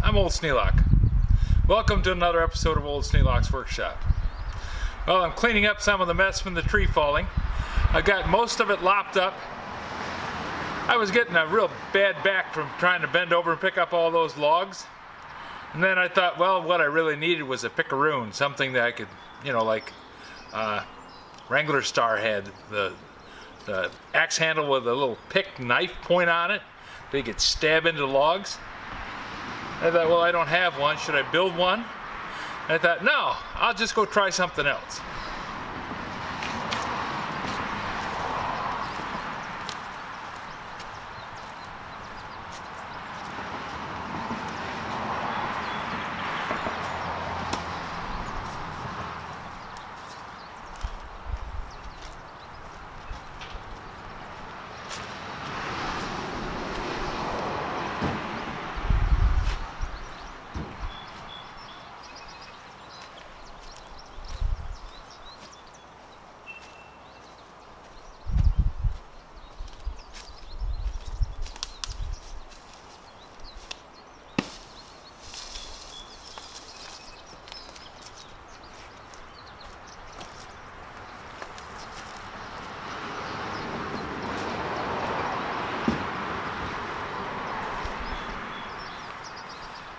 I'm Old Sneelock. Welcome to another episode of Old Sneelock's Workshop. Well, I'm cleaning up some of the mess from the tree falling. I got most of it lopped up. I was getting a real bad back from trying to bend over and pick up all those logs. And then I thought, well, what I really needed was a pickaroon, something that I could, you know, like Wranglerstar had, the axe handle with a little pick knife point on it, so you could stab into logs. I thought, well, I don't have one. Should I build one? And I thought, no, I'll just go try something else.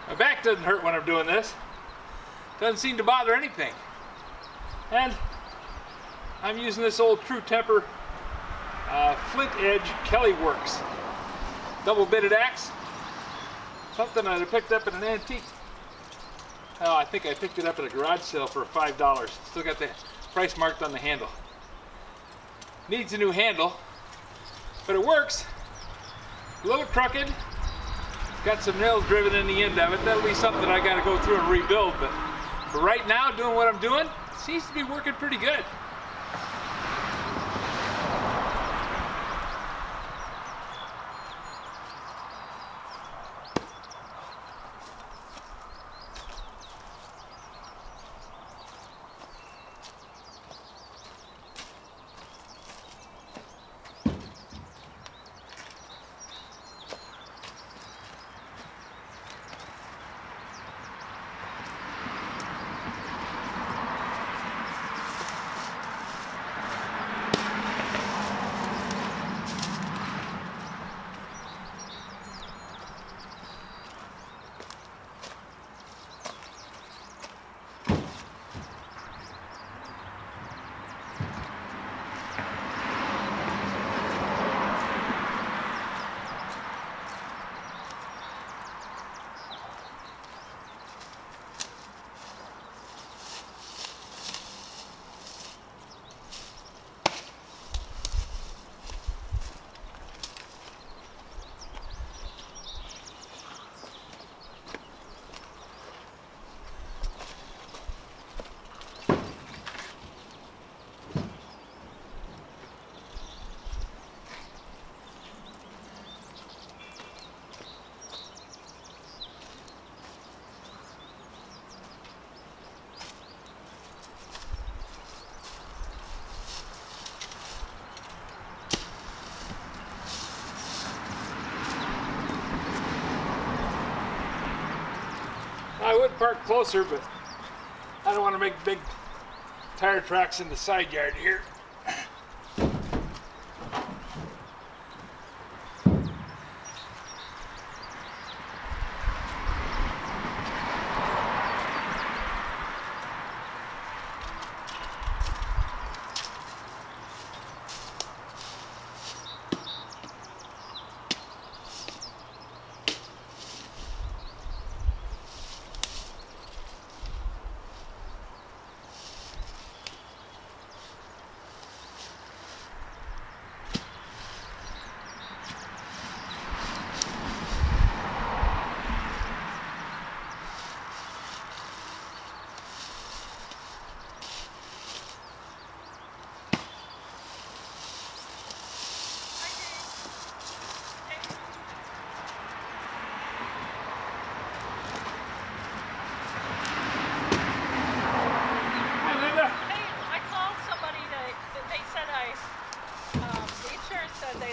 My back doesn't hurt when I'm doing this. Doesn't seem to bother anything. And I'm using this old True Temper Flint Edge Kelly Works double-bitted axe. Something that I picked up at an antique. Oh, I think I picked it up at a garage sale for $5. Still got the price marked on the handle. Needs a new handle, but it works. A little crooked. Got some nails driven in the end of it. That'll be something I got to go through and rebuild. But for right now, doing what I'm doing, seems to be working pretty good. I would park closer, but I don't want to make big tire tracks in the side yard here.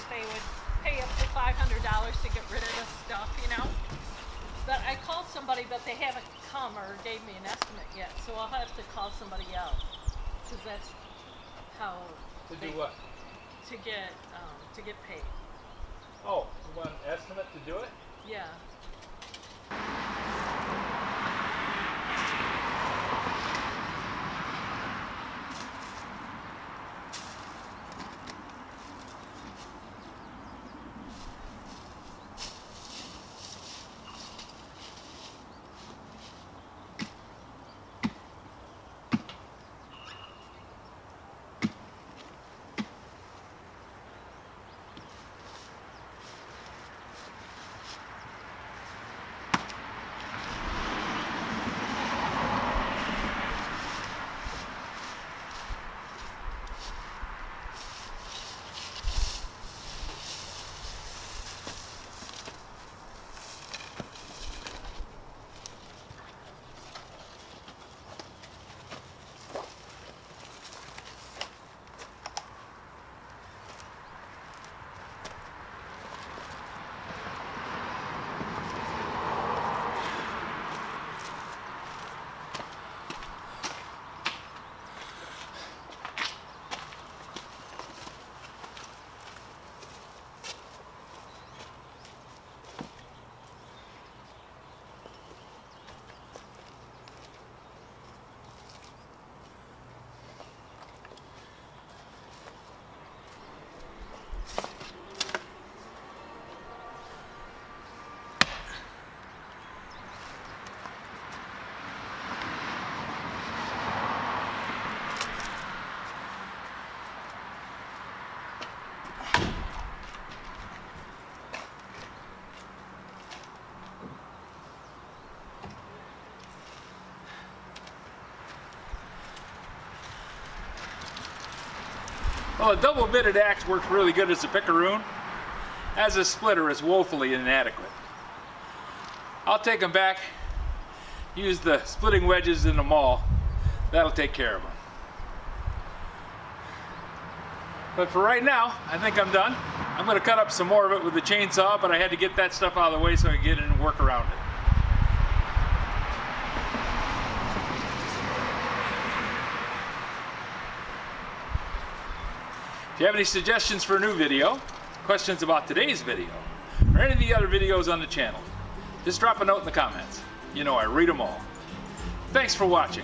They would pay up to $500 to get rid of this stuff, you know? But I called somebody, but they haven't come or gave me an estimate yet, so I'll have to call somebody else, because that's how To do what? To get paid. Oh, you want an estimate to do it? Yeah. Well, a double-bitted axe works really good as a pickaroon. As a splitter, it's woefully inadequate. I'll take them back, use the splitting wedges in the mall. That'll take care of them. But for right now, I think I'm done. I'm going to cut up some more of it with the chainsaw, but I had to get that stuff out of the way so I could get in and work around it. If you have any suggestions for a new video, questions about today's video, or any of the other videos on the channel, just drop a note in the comments. You know I read them all. Thanks for watching.